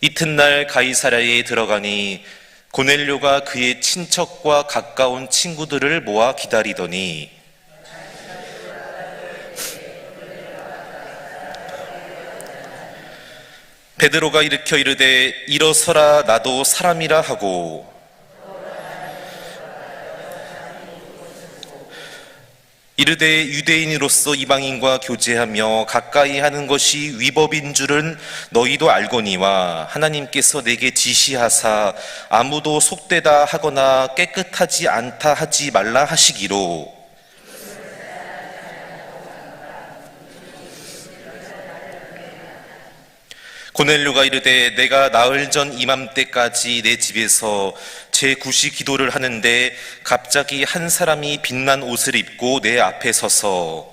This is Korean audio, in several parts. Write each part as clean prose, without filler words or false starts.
이튿날 가이사랴에 들어가니 고넬료가 그의 친척과 가까운 친구들을 모아 기다리더니 베드로가 일으켜 이르되 일어서라 나도 사람이라 하고 이르되 유대인으로서 이방인과 교제하며 가까이 하는 것이 위법인 줄은 너희도 알거니와 하나님께서 내게 지시하사 아무도 속되다 하거나 깨끗하지 않다 하지 말라 하시기로 고넬료가 이르되 내가 나흘 전 이맘때까지 내 집에서 제9시 기도를 하는데 갑자기 한 사람이 빛난 옷을 입고 내 앞에 서서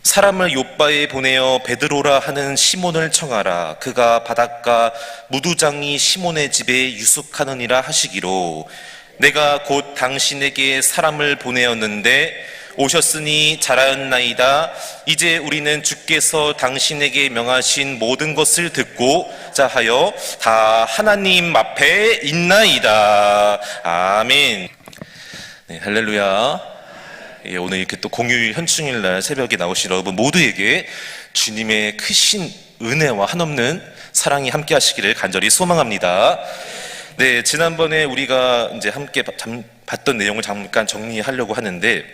사람을 욥바에 보내어 베드로라 하는 시몬을 청하라. 그가 바닷가 무두장이 시몬의 집에 유숙하느니라 하시기로 내가 곧 당신에게 사람을 보내었는데 오셨으니 잘하였나이다. 이제 우리는 주께서 당신에게 명하신 모든 것을 듣고 자하여 다 하나님 앞에 있나이다. 아멘. 네, 할렐루야. 예, 오늘 이렇게 또 공휴일 현충일 날 새벽에 나오신 여러분 모두에게 주님의 크신 은혜와 한없는 사랑이 함께 하시기를 간절히 소망합니다. 네, 지난번에 우리가 이제 함께 봤던 내용을 잠깐 정리하려고 하는데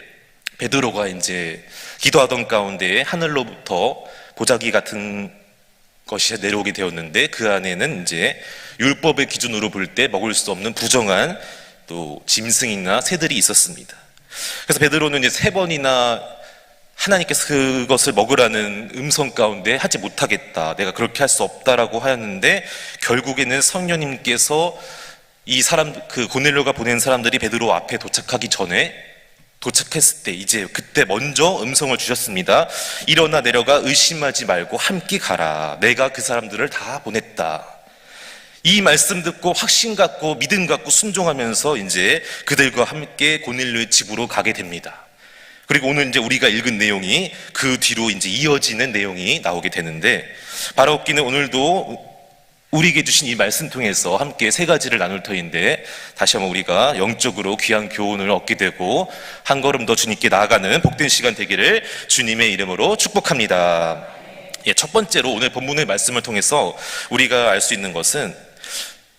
베드로가 이제 기도하던 가운데 하늘로부터 보자기 같은 것이 내려오게 되었는데 그 안에는 이제 율법의 기준으로 볼 때 먹을 수 없는 부정한 또 짐승이나 새들이 있었습니다. 그래서 베드로는 이제 3번이나 하나님께서 그것을 먹으라는 음성 가운데 하지 못하겠다, 내가 그렇게 할 수 없다라고 하였는데 결국에는 성령님께서 이 사람, 그 고넬료가 보낸 사람들이 베드로 앞에 도착하기 전에 도착했을 때 이제 그때 먼저 음성을 주셨습니다. 일어나 내려가 의심하지 말고 함께 가라. 내가 그 사람들을 다 보냈다. 이 말씀 듣고 확신 갖고 믿음 갖고 순종하면서 이제 그들과 함께 고넬료의 집으로 가게 됩니다. 그리고 오늘 이제 우리가 읽은 내용이 그 뒤로 이제 이어지는 내용이 나오게 되는데 바로 웃기는 오늘도 우리에게 주신 이 말씀 통해서 함께 3가지를 나눌 터인데 다시 한번 우리가 영적으로 귀한 교훈을 얻게 되고 한 걸음 더 주님께 나아가는 복된 시간 되기를 주님의 이름으로 축복합니다. 예, 첫 번째로 오늘 본문의 말씀을 통해서 우리가 알 수 있는 것은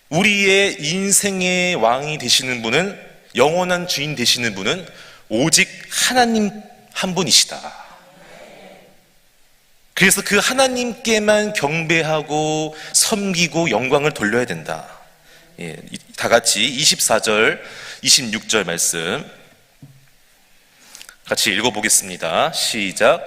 우리의 인생의 왕이 되시는 분은, 영원한 주인 되시는 분은 오직 하나님 한 분이시다. 그래서 그 하나님께만 경배하고 섬기고 영광을 돌려야 된다. 예, 다 같이 24절, 26절 말씀 같이 읽어보겠습니다. 시작.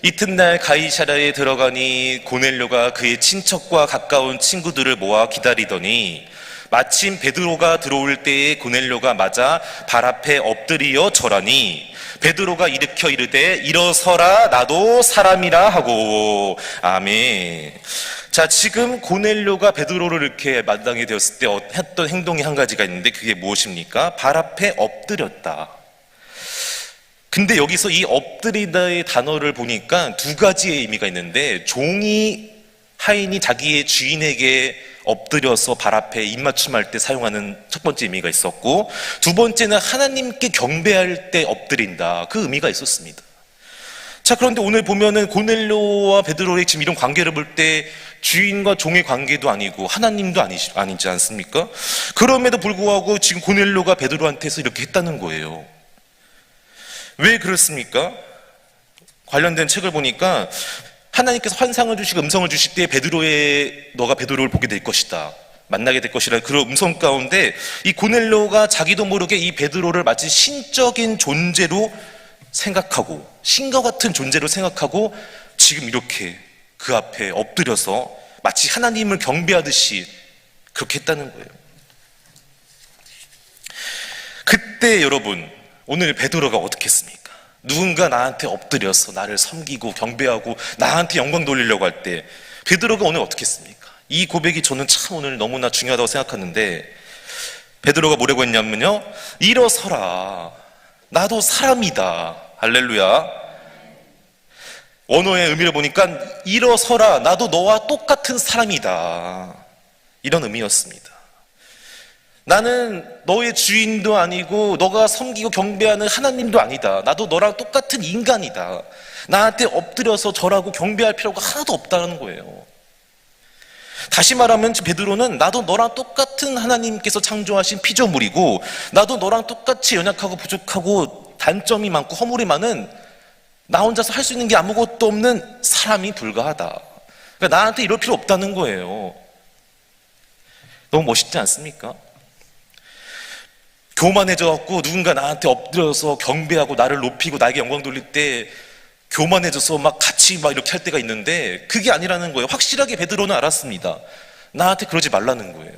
이튿날 가이사랴에 들어가니 고넬료가 그의 친척과 가까운 친구들을 모아 기다리더니 마침 베드로가 들어올 때에 고넬료가 맞아 발 앞에 엎드리어 절하니 베드로가 일으켜 이르되 일어서라 나도 사람이라 하고. 아멘. 자, 지금 고넬료가 베드로를 이렇게 만나게 되었을 때 했던 행동이 한 가지가 있는데 그게 무엇입니까? 발 앞에 엎드렸다. 근데 여기서 이 엎드리다의 단어를 보니까 2가지의 의미가 있는데 하인이 자기의 주인에게 엎드려서 발 앞에 입맞춤할 때 사용하는 첫 번째 의미가 있었고, 2번째는 하나님께 경배할 때 엎드린다, 그 의미가 있었습니다. 자, 그런데 오늘 보면은 고넬료와 베드로의 지금 이런 관계를 볼 때 주인과 종의 관계도 아니고 하나님도 아니지 않습니까? 그럼에도 불구하고 지금 고넬료가 베드로한테서 이렇게 했다는 거예요. 왜 그렇습니까? 관련된 책을 보니까 하나님께서 환상을 주시고 음성을 주실 때 너가 베드로를 보게 될 것이다, 만나게 될 것이라는 그런 음성 가운데 이 고넬료가 자기도 모르게 이 베드로를 마치 신적인 존재로 생각하고, 신과 같은 존재로 생각하고 지금 이렇게 그 앞에 엎드려서 마치 하나님을 경배하듯이 그렇게 했다는 거예요. 그때 여러분, 오늘 베드로가 어떻게 했습니까? 누군가 나한테 엎드려서 나를 섬기고 경배하고 나한테 영광 돌리려고 할 때 베드로가 오늘 어떻게 했습니까? 이 고백이 저는 참 오늘 너무나 중요하다고 생각하는데 베드로가 뭐라고 했냐면요, 일어서라 나도 사람이다. 할렐루야. 원어의 의미를 보니까 일어서라, 나도 너와 똑같은 사람이다, 이런 의미였습니다. 나는 너의 주인도 아니고 너가 섬기고 경배하는 하나님도 아니다. 나도 너랑 똑같은 인간이다. 나한테 엎드려서 절하고 경배할 필요가 하나도 없다는 거예요. 다시 말하면 베드로는 나도 너랑 똑같은 하나님께서 창조하신 피조물이고, 나도 너랑 똑같이 연약하고 부족하고 단점이 많고 허물이 많은, 나 혼자서 할 수 있는 게 아무것도 없는 사람이 불과하다. 그러니까 나한테 이럴 필요 없다는 거예요. 너무 멋있지 않습니까? 교만해져갖고 누군가 나한테 엎드려서 경배하고 나를 높이고 나에게 영광 돌릴 때 교만해져서 막 같이 막 이렇게 할 때가 있는데, 그게 아니라는 거예요. 확실하게 베드로는 알았습니다. 나한테 그러지 말라는 거예요.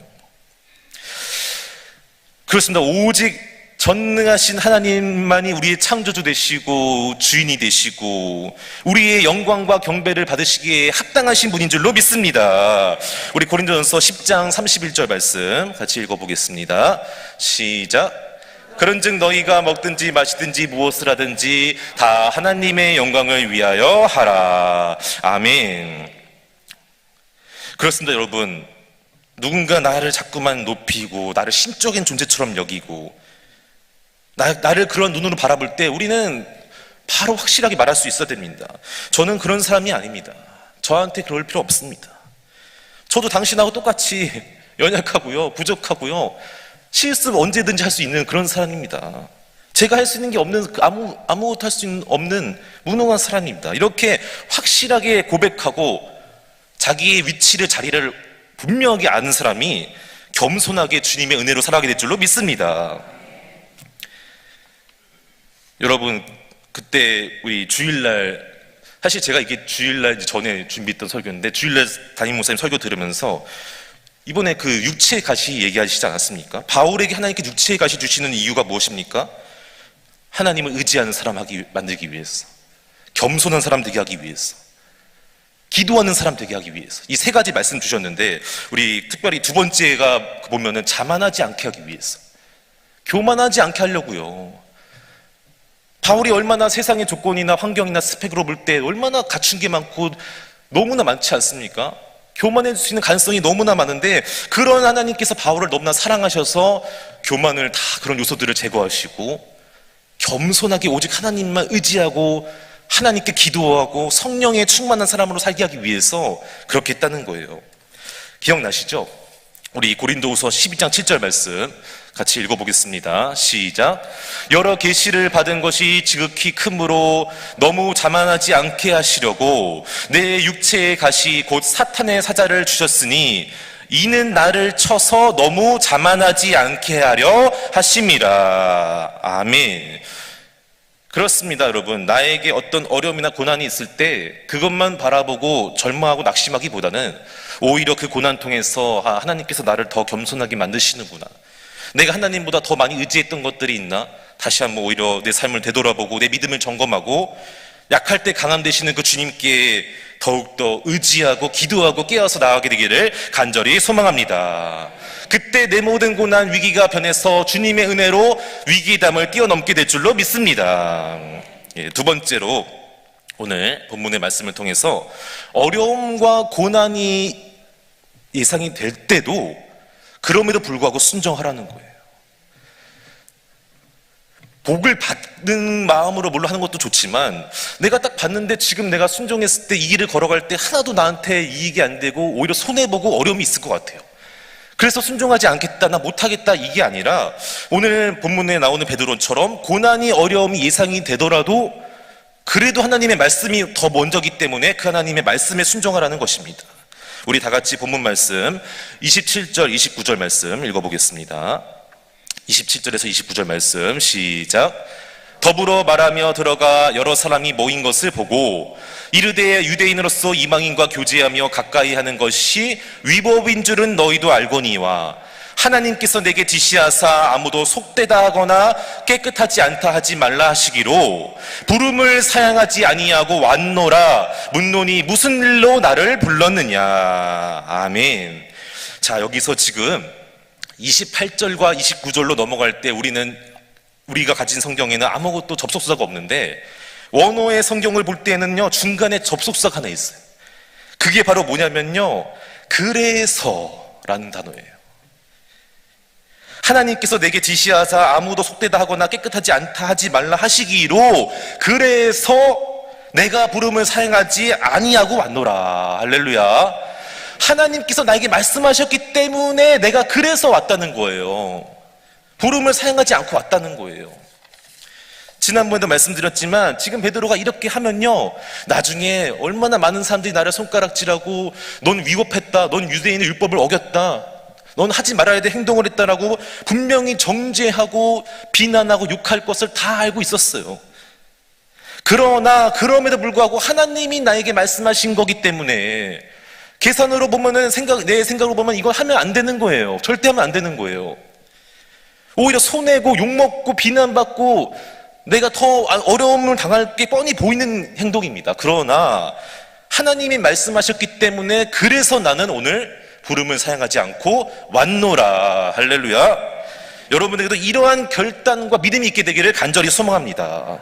그렇습니다. 오직 전능하신 하나님만이 우리의 창조주 되시고 주인이 되시고 우리의 영광과 경배를 받으시기에 합당하신 분인 줄로 믿습니다. 우리 고린도전서 10장 31절 말씀 같이 읽어보겠습니다. 시작. 그런즉 너희가 먹든지 마시든지 무엇을 하든지 다 하나님의 영광을 위하여 하라. 아멘. 그렇습니다, 여러분. 누군가 나를 자꾸만 높이고 나를 신적인 존재처럼 여기고 나를 그런 눈으로 바라볼 때 우리는 바로 확실하게 말할 수 있어야 됩니다. 저는 그런 사람이 아닙니다. 저한테 그럴 필요 없습니다. 저도 당신하고 똑같이 연약하고요, 부족하고요, 실수 언제든지 할 수 있는 그런 사람입니다. 제가 할 수 있는 게 없는, 아무것도 할 수 없는 무능한 사람입니다. 이렇게 확실하게 고백하고 자기의 위치를, 자리를 분명하게 아는 사람이 겸손하게 주님의 은혜로 살아가게 될 줄로 믿습니다. 여러분, 그때 우리 주일날, 사실 제가 이게 주일날 전에 준비했던 설교인데, 주일날 담임 목사님 설교 들으면서 이번에 그 육체의 가시 얘기하시지 않았습니까? 바울에게 하나님께 육체의 가시 주시는 이유가 무엇입니까? 하나님을 의지하는 사람 만들기 위해서, 겸손한 사람 되게 하기 위해서, 기도하는 사람 되게 하기 위해서. 이 세 가지 말씀 주셨는데, 우리 특별히 두 번째가 보면은 자만하지 않게 하기 위해서, 교만하지 않게 하려고요. 바울이 얼마나 세상의 조건이나 환경이나 스펙으로 볼 때 얼마나 갖춘 게 많고 너무나 많지 않습니까? 교만해질 수 있는 가능성이 너무나 많은데, 그런 하나님께서 바울을 너무나 사랑하셔서 교만을 다, 그런 요소들을 제거하시고 겸손하게 오직 하나님만 의지하고 하나님께 기도하고 성령에 충만한 사람으로 살게 하기 위해서 그렇게 했다는 거예요. 기억나시죠? 우리 고린도후서 12장 7절 말씀 같이 읽어보겠습니다. 시작. 여러 계시를 받은 것이 지극히 크므로 너무 자만하지 않게 하시려고 내 육체의 가시 곧 사탄의 사자를 주셨으니 이는 나를 쳐서 너무 자만하지 않게 하려 하심이라. 아멘. 그렇습니다, 여러분. 나에게 어떤 어려움이나 고난이 있을 때 그것만 바라보고 절망하고 낙심하기보다는 오히려 그 고난 통해서 하나님께서 나를 더 겸손하게 만드시는구나, 내가 하나님보다 더 많이 의지했던 것들이 있나, 다시 한번 오히려 내 삶을 되돌아보고 내 믿음을 점검하고 약할 때 강함 되시는 그 주님께 더욱더 의지하고 기도하고 깨어서 나아가게 되기를 간절히 소망합니다. 그때 내 모든 고난 위기가 변해서 주님의 은혜로 위기담을 뛰어넘게 될 줄로 믿습니다. 두 번째로 오늘 본문의 말씀을 통해서 어려움과 고난이 예상이 될 때도 그럼에도 불구하고 순종하라는 거예요. 복을 받는 마음으로 물론 하는 것도 좋지만, 내가 딱 봤는데 지금 내가 순종했을 때 이 길을 걸어갈 때 하나도 나한테 이익이 안 되고 오히려 손해보고 어려움이 있을 것 같아요. 그래서 순종하지 않겠다, 나 못하겠다, 이게 아니라 오늘 본문에 나오는 베드로처럼 고난이, 어려움이 예상이 되더라도 그래도 하나님의 말씀이 더 먼저기 때문에 그 하나님의 말씀에 순종하라는 것입니다. 우리 다 같이 본문 말씀 27절 29절 말씀 읽어보겠습니다. 27절에서 29절 말씀 시작. 더불어 말하며 들어가 여러 사람이 모인 것을 보고 이르되 유대인으로서 이방인과 교제하며 가까이 하는 것이 위법인 줄은 너희도 알거니와 하나님께서 내게 지시하사 아무도 속되다 하거나 깨끗하지 않다 하지 말라 하시기로 부름을 사양하지 아니하고 왔노라. 묻노니 무슨 일로 나를 불렀느냐. 아멘. 자, 여기서 지금 28절과 29절로 넘어갈 때 우리가 가진 성경에는 아무것도 접속사가 없는데 원어의 성경을 볼 때는요, 중간에 접속사가 하나 있어요. 그게 바로 뭐냐면요, 그래서라는 단어예요. 하나님께서 내게 지시하사 아무도 속되다 하거나 깨끗하지 않다 하지 말라 하시기로 그래서 내가 부름을 사용하지 아니하고 왔노라. 할렐루야. 하나님께서 나에게 말씀하셨기 때문에 내가 그래서 왔다는 거예요. 부름을 사용하지 않고 왔다는 거예요. 지난번에도 말씀드렸지만 지금 베드로가 이렇게 하면요, 나중에 얼마나 많은 사람들이 나를 손가락질하고 넌 위법했다, 넌 유대인의 율법을 어겼다, 넌 하지 말아야 될 행동을 했다라고 분명히 정죄하고 비난하고 욕할 것을 다 알고 있었어요. 그러나 그럼에도 불구하고 하나님이 나에게 말씀하신 거기 때문에 계산으로 보면은 내 생각으로 보면 이걸 하면 안 되는 거예요. 절대 하면 안 되는 거예요. 오히려 손해고 욕먹고 비난받고 내가 더 어려움을 당할 게 뻔히 보이는 행동입니다. 그러나 하나님이 말씀하셨기 때문에 그래서 나는 오늘 부름을 사용하지 않고 왔노라. 할렐루야. 여러분들에게도 이러한 결단과 믿음이 있게 되기를 간절히 소망합니다.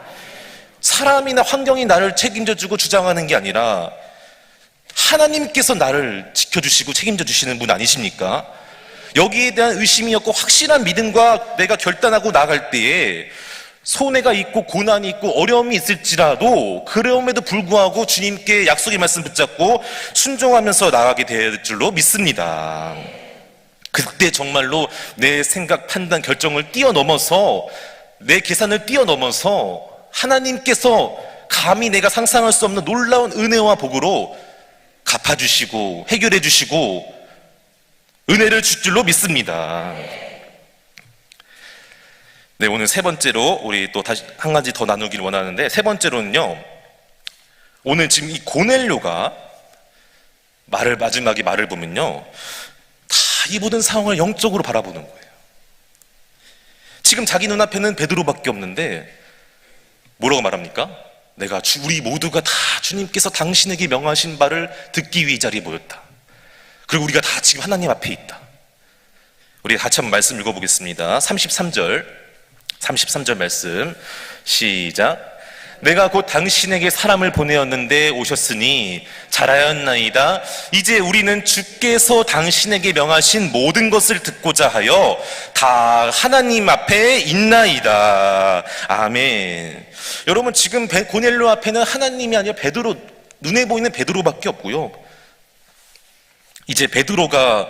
사람이나 환경이 나를 책임져주고 주장하는 게 아니라 하나님께서 나를 지켜주시고 책임져 주시는 분 아니십니까? 여기에 대한 의심이 없고 확실한 믿음과 내가 결단하고 나갈 때에 손해가 있고 고난이 있고 어려움이 있을지라도 그럼에도 불구하고 주님께 약속의 말씀 붙잡고 순종하면서 나가게 될 줄로 믿습니다. 그때 정말로 내 생각, 판단, 결정을 뛰어넘어서 내 계산을 뛰어넘어서 하나님께서 감히 내가 상상할 수 없는 놀라운 은혜와 복으로 갚아주시고 해결해 주시고 은혜를 줄 줄로 믿습니다. 네, 오늘 세 번째로 우리 또 다시 한 가지 더 나누기를 원하는데, 세 번째로는요, 오늘 지금 이 고넬료가 마지막에 말을 보면요, 다 이 모든 상황을 영적으로 바라보는 거예요. 지금 자기 눈앞에는 베드로밖에 없는데 뭐라고 말합니까? 우리 모두가 다 주님께서 당신에게 명하신 바를 듣기 위해 이 자리에 모였다. 그리고 우리가 다 지금 하나님 앞에 있다. 우리 같이 한번 말씀 읽어보겠습니다. 33절 말씀 시작. 내가 곧 당신에게 사람을 보내었는데 오셨으니 잘하였나이다. 이제 우리는 주께서 당신에게 명하신 모든 것을 듣고자 하여 다 하나님 앞에 있나이다. 아멘. 여러분, 지금 고넬료 앞에는 하나님이 아니라 베드로, 눈에 보이는 베드로밖에 없고요, 이제 베드로가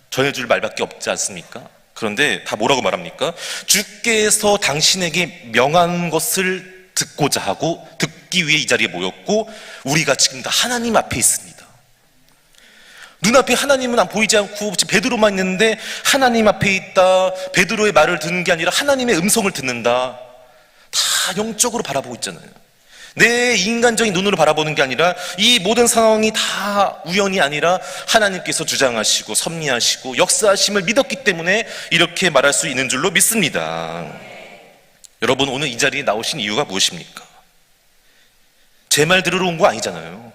전해줄 말밖에 없지 않습니까? 그런데 다 뭐라고 말합니까? 주께서 당신에게 명한 것을 듣고자 하고 듣기 위해 이 자리에 모였고 우리가 지금 다 하나님 앞에 있습니다. 눈앞에 하나님은 안 보이지 않고 지금 베드로만 있는데 하나님 앞에 있다. 베드로의 말을 듣는 게 아니라 하나님의 음성을 듣는다. 다 영적으로 바라보고 있잖아요. 내 인간적인 눈으로 바라보는 게 아니라 이 모든 상황이 다 우연이 아니라 하나님께서 주장하시고 섭리하시고 역사하심을 믿었기 때문에 이렇게 말할 수 있는 줄로 믿습니다. 여러분, 오늘 이 자리에 나오신 이유가 무엇입니까? 제 말 들으러 온 거 아니잖아요.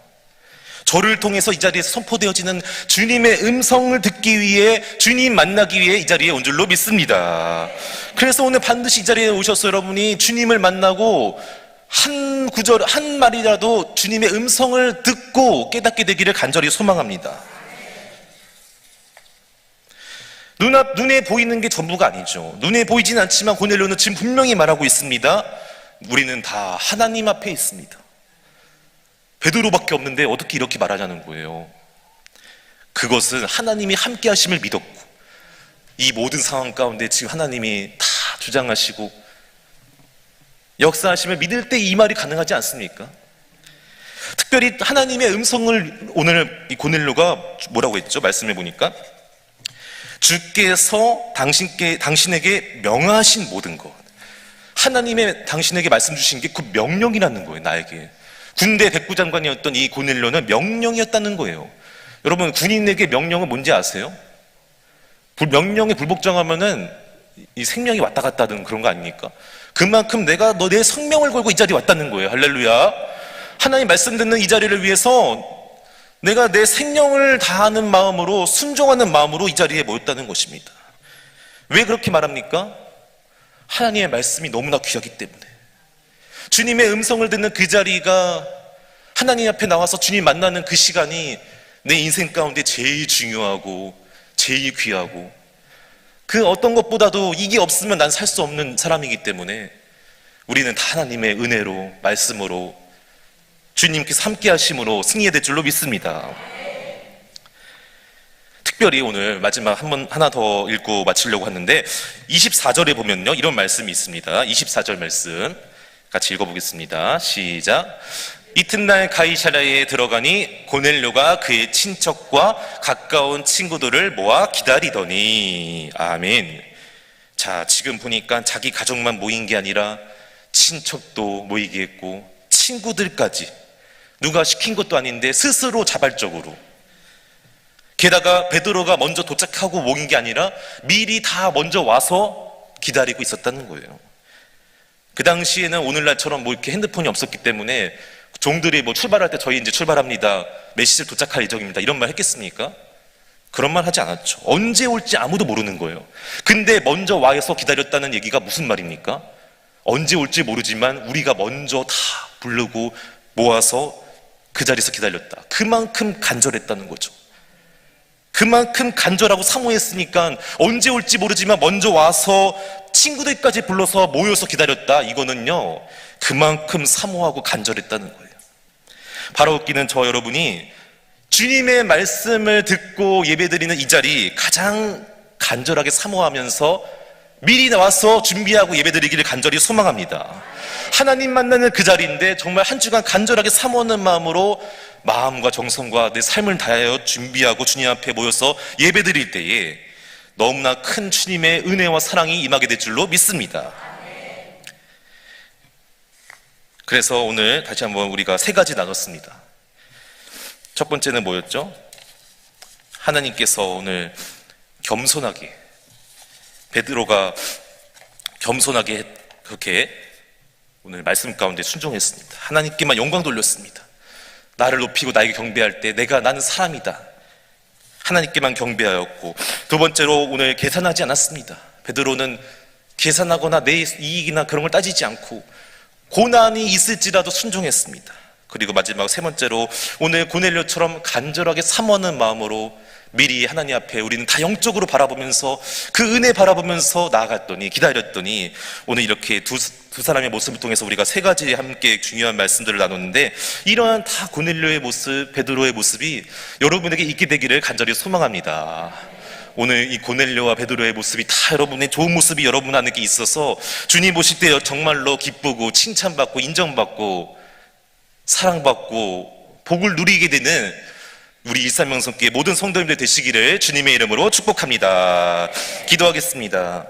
저를 통해서 이 자리에서 선포되어지는 주님의 음성을 듣기 위해, 주님 만나기 위해 이 자리에 온 줄로 믿습니다. 그래서 오늘 반드시 이 자리에 오셔서 여러분이 주님을 만나고 한 구절, 한 말이라도 주님의 음성을 듣고 깨닫게 되기를 간절히 소망합니다. 눈에 보이는 게 전부가 아니죠. 눈에 보이진 않지만 고넬료는 지금 분명히 말하고 있습니다. 우리는 다 하나님 앞에 있습니다. 베드로밖에 없는데 어떻게 이렇게 말하냐는 거예요. 그것은 하나님이 함께 하심을 믿었고 이 모든 상황 가운데 지금 하나님이 다 주장하시고 역사하심을 믿을 때 이 말이 가능하지 않습니까? 특별히 하나님의 음성을 오늘 이 고넬료가 뭐라고 했죠? 말씀해 보니까 주께서 당신에게 명하신 모든 것, 하나님의 당신에게 말씀 주신 게 그 명령이라는 거예요. 나에게 군대 백부장관이었던 이 고넬료는 명령이었다는 거예요. 여러분, 군인에게 명령은 뭔지 아세요? 명령에 불복종하면은 이 생명이 왔다 갔다 하는 그런 거 아닙니까? 그만큼 내가 내 생명을 걸고 이 자리에 왔다는 거예요. 할렐루야. 하나님 말씀 듣는 이 자리를 위해서 내가 내 생명을 다하는 마음으로, 순종하는 마음으로 이 자리에 모였다는 것입니다. 왜 그렇게 말합니까? 하나님의 말씀이 너무나 귀하기 때문에, 주님의 음성을 듣는 그 자리가 하나님 앞에 나와서 주님 만나는 그 시간이 내 인생 가운데 제일 중요하고 제일 귀하고 그 어떤 것보다도 이게 없으면 난 살 수 없는 사람이기 때문에 우리는 다 하나님의 은혜로 말씀으로 주님께서 함께 하심으로 승리해야 될 줄로 믿습니다. 특별히 오늘 마지막 하나 더 읽고 마치려고 하는데 24절에 보면요 이런 말씀이 있습니다. 24절 말씀 같이 읽어보겠습니다. 시작. 이튿날 가이사랴에 들어가니 고넬료가 그의 친척과 가까운 친구들을 모아 기다리더니. 아멘. 자, 지금 보니까 자기 가족만 모인 게 아니라 친척도 모이게 했고 친구들까지, 누가 시킨 것도 아닌데 스스로 자발적으로, 게다가 베드로가 먼저 도착하고 모인 게 아니라 미리 다 먼저 와서 기다리고 있었다는 거예요. 그 당시에는 오늘날처럼 뭐 이렇게 핸드폰이 없었기 때문에 종들이 뭐 출발할 때 저희 이제 출발합니다, 몇 시에 도착할 예정입니다, 이런 말 했겠습니까? 그런 말 하지 않았죠. 언제 올지 아무도 모르는 거예요. 근데 먼저 와서 기다렸다는 얘기가 무슨 말입니까? 언제 올지 모르지만 우리가 먼저 다 부르고 모아서 그 자리에서 기다렸다. 그만큼 간절했다는 거죠. 그만큼 간절하고 사모했으니까 언제 올지 모르지만 먼저 와서 친구들까지 불러서 모여서 기다렸다. 이거는요 그만큼 사모하고 간절했다는 거예요. 바로 웃기는 저 여러분이 주님의 말씀을 듣고 예배드리는 이 자리 가장 간절하게 사모하면서 미리 나와서 준비하고 예배드리기를 간절히 소망합니다. 하나님 만나는 그 자리인데 정말 한 주간 간절하게 사모하는 마음으로 마음과 정성과 내 삶을 다하여 준비하고 주님 앞에 모여서 예배드릴 때에 너무나 큰 주님의 은혜와 사랑이 임하게 될 줄로 믿습니다. 그래서 오늘 다시 한번 우리가 세 가지 나눴습니다. 첫 번째는 뭐였죠? 하나님께서 오늘 겸손하게, 베드로가 겸손하게 그렇게 오늘 말씀 가운데 순종했습니다. 하나님께만 영광 돌렸습니다. 나를 높이고 나에게 경배할 때 나는 사람이다, 하나님께만 경배하였고, 두 번째로 오늘 계산하지 않았습니다. 베드로는 계산하거나 내 이익이나 그런 걸 따지지 않고 고난이 있을지라도 순종했습니다. 그리고 마지막 세 번째로 오늘 고넬료처럼 간절하게 사모하는 마음으로 미리 하나님 앞에 우리는 다 영적으로 바라보면서 그 은혜 바라보면서 나아갔더니, 기다렸더니 오늘 이렇게 두 사람의 모습을 통해서 우리가 세 가지 함께 중요한 말씀들을 나눴는데, 이러한 다 고넬료의 모습, 베드로의 모습이 여러분에게 있게 되기를 간절히 소망합니다. 오늘 이 고넬료와 베드로의 모습이 다 여러분의 좋은 모습이 여러분 안에 있어서 주님 보실 때 정말로 기쁘고 칭찬받고 인정받고 사랑받고 복을 누리게 되는 우리 일산명성교회 모든 성도님들 되시기를 주님의 이름으로 축복합니다. 기도하겠습니다.